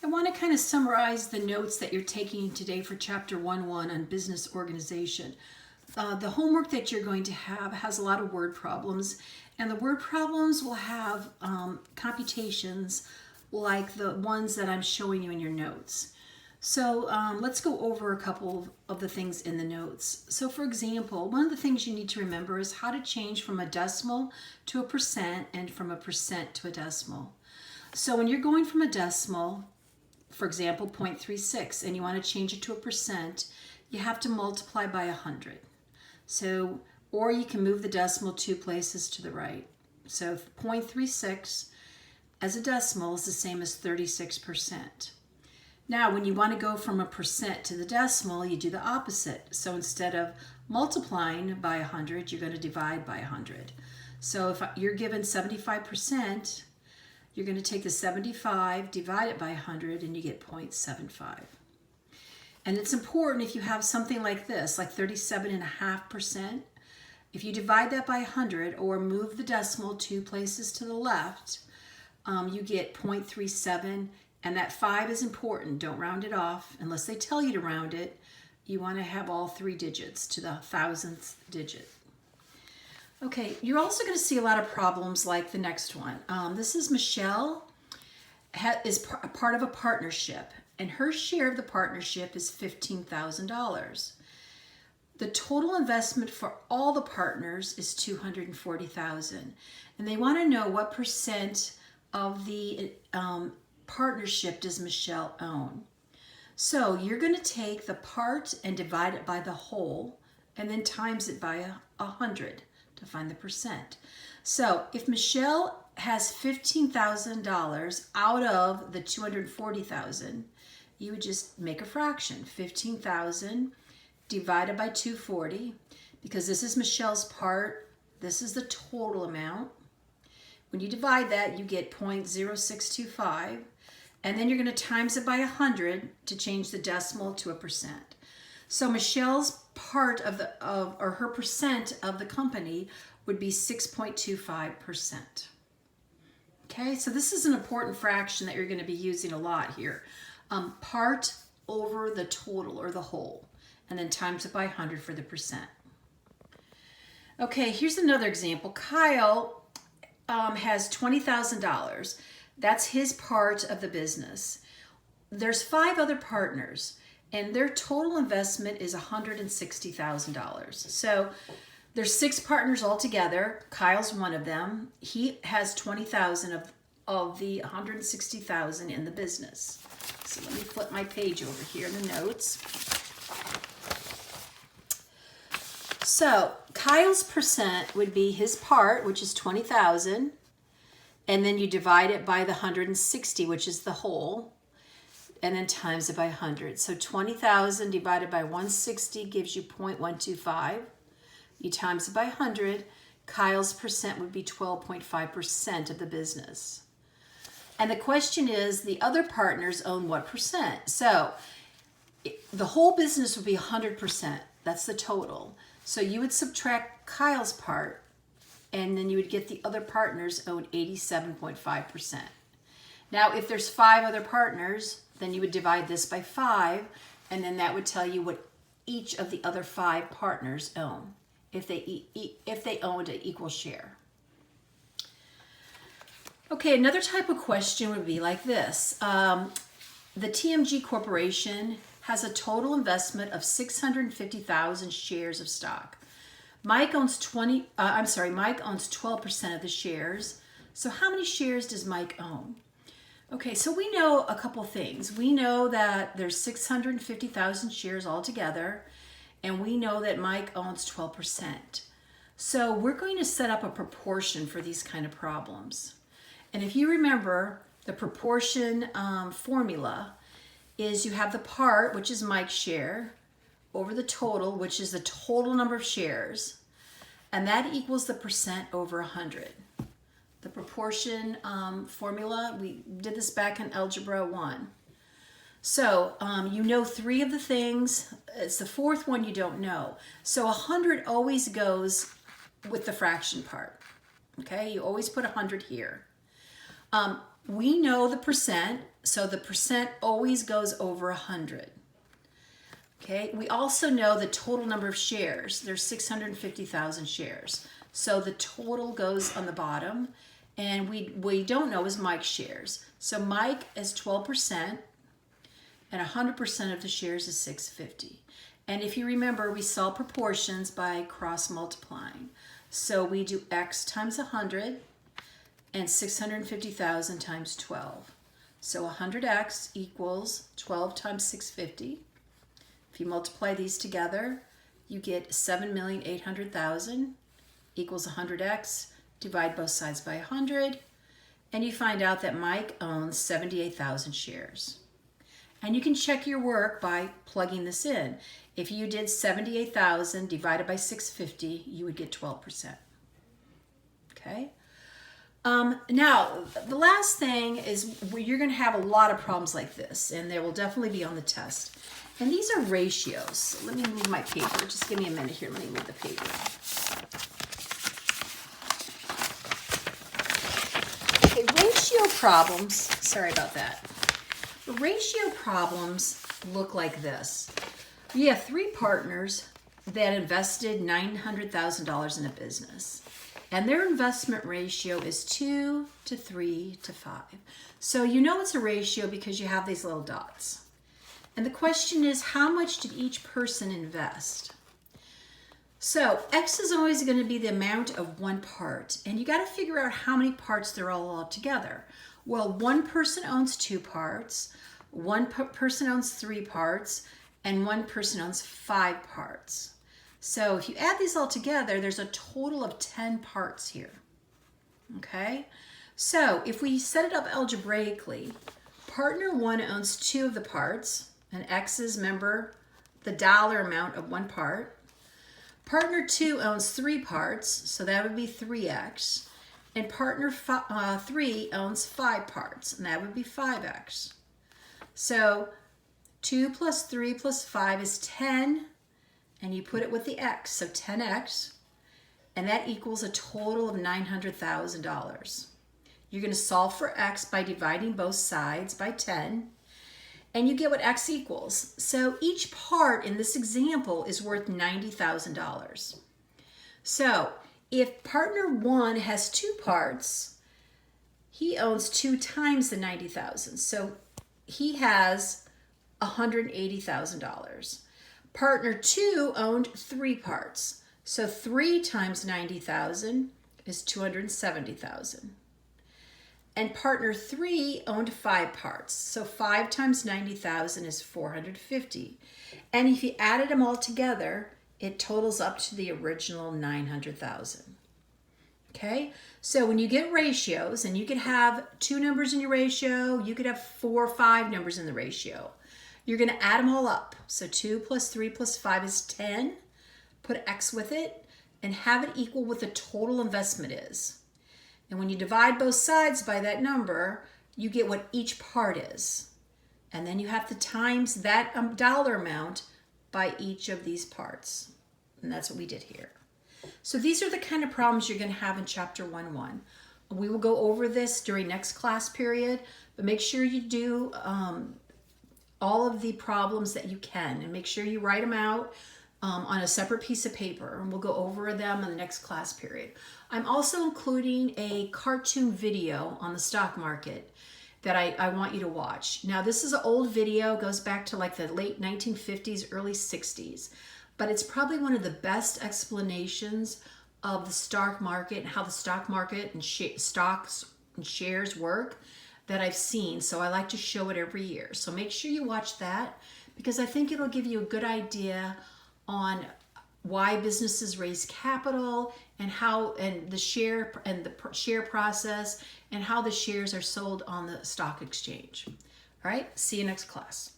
I want to kind of summarize the notes that you're taking today for Chapter 1.1 on business organization. The homework that you're going to have has a lot of word problems, and the word problems will have computations like the ones that I'm showing you in your notes. So let's go over a couple of the things in the notes. So for example, one of the things you need to remember is how to change from a decimal to a percent and from a percent to a decimal. So when you're going from a decimal, for example, 0.36, and you want to change it to a percent, you have to multiply by 100. So, or you can move the decimal 2 places to the right. So 0.36 as a decimal is the same as 36%. Now, when you want to go from a percent to the decimal, you do the opposite. So instead of multiplying by 100, you're going to divide by 100. So if you're given 75%, you're going to take the 75, divide it by 100, and you get 0.75. And it's important if you have something like this, like 37.5%, if you divide that by 100 or move the decimal 2 places to the left, you get 0.37, and that 5 is important. Don't round it off unless they tell you to round it. You want to have all 3 digits to the thousandth digit. Okay, you're also going to see a lot of problems like the next one. This is Michelle is a part of a partnership, and her share of the partnership is $15,000. The total investment for all the partners is $240,000, and they want to know what percent of the partnership does Michelle own. So you're going to take the part and divide it by the whole, and then times it by 100 to find the percent. So if Michelle has $15,000 out of the $240,000, you would just make a fraction. 15,000 divided by 240, because this is Michelle's part, this is the total amount. When you divide that, you get 0.0625, and then you're going to times it by 100 to change the decimal to a percent. So Michelle's part of or her percent of the company would be 6.25%. Okay, so this is an important fraction that you're going to be using a lot here. Part over the total or the whole, and then times it by 100 for the percent. Okay, here's another example. Kyle has $20,000. That's his part of the business. There's 5 other partners, and their total investment is $160,000. So there's 6 partners altogether. Kyle's one of them. He has $20,000 of the $160,000 in the business. So let me flip my page over here in the notes. So Kyle's percent would be his part, which is $20,000, and then you divide it by the 160, which is the whole, and then times it by 100. So 20,000 divided by 160 gives you 0.125. You times it by 100. Kyle's percent would be 12.5% of the business. And the question is, the other partners own what percent? So the whole business would be 100%. That's the total. So you would subtract Kyle's part, and then you would get the other partners own 87.5%. Now, if there's 5 other partners, then you would divide this by 5, and then that would tell you what each of the other 5 partners own, if they owned an equal share. Okay, another type of question would be like this. The TMG Corporation has a total investment of 650,000 shares of stock. Mike owns 12% of the shares. So how many shares does Mike own? Okay, so we know a couple things. We know that there's 650,000 shares altogether, and we know that Mike owns 12%. So we're going to set up a proportion for these kind of problems. And if you remember, the proportion formula is you have the part, which is Mike's share, over the total, which is the total number of shares, and that equals the percent over 100. The proportion formula, we did this back in Algebra 1. So you know 3 of the things. It's the 4th one you don't know. So 100 always goes with the fraction part. Okay, you always put 100 here. we know the percent, so the percent always goes over 100. Okay, we also know the total number of shares. There's 650,000 shares. So the total goes on the bottom, and we don't know is Mike's shares. So Mike is 12%, and 100% of the shares is 650. And if you remember, we solve proportions by cross multiplying. So we do X times 100 and 650,000 times 12. So 100X equals 12 times 650. If you multiply these together, you get 7,800,000 equals 100X. Divide both sides by 100, and you find out that Mike owns 78,000 shares. And you can check your work by plugging this in. If you did 78,000 divided by 650, you would get 12%. Okay? Now, the last thing is you're going to have a lot of problems like this, and they will definitely be on the test. And these are ratios. Let me move my paper. Just give me a minute here. Let me move the paper. Okay, ratio problems, sorry about that. Ratio problems look like this. You have three partners that invested $900,000 in a business, and their investment ratio is 2 to 3 to 5. So you know it's a ratio because you have these little dots. And the question is, how much did each person invest? So X is always going to be the amount of one part, and you got to figure out how many parts there are all together. Well, one person owns 2 parts, one person owns 3 parts, and one person owns 5 parts. So if you add these all together, there's a total of 10 parts here. Okay? So if we set it up algebraically, partner 1 owns 2 of the parts, and X is, remember, the dollar amount of one part. Partner 2 owns 3 parts, so that would be 3X. And partner 3 owns 5 parts, and that would be 5X. So 2 plus 3 plus 5 is 10, and you put it with the X, so 10X, and that equals a total of $900,000. You're going to solve for X by dividing both sides by 10, and you get what X equals. So each part in this example is worth $90,000. So if partner 1 has 2 parts, he owns 2 times the $90,000. So he has $180,000. Partner 2 owned 3 parts. So 3 times 90,000 is 270,000. And partner 3 owned 5 parts. So 5 times 90,000 is 450. And if you added them all together, it totals up to the original 900,000. Okay? So when you get ratios, and you could have 2 numbers in your ratio, you could have 4 or 5 numbers in the ratio. You're going to add them all up. So 2 plus 3 plus 5 is 10. Put X with it, and have it equal what the total investment is. And when you divide both sides by that number, you get what each part is. And then you have to times that dollar amount by each of these parts. And that's what we did here. So these are the kind of problems you're going to have in Chapter 1.1. We will go over this during next class period, but make sure you do all of the problems that you can, and make sure you write them out on a separate piece of paper, and we'll go over them in the next class period. I'm also including a cartoon video on the stock market that I want you to watch. Now, this is an old video, goes back to like the late 1950s, early 60s, but it's probably one of the best explanations of the stock market and how the stock market and stocks and shares work that I've seen. So I like to show it every year. So make sure you watch that, because I think it'll give you a good idea on why businesses raise capital, and how, and the share process, and how the shares are sold on the stock exchange. All right, see you next class.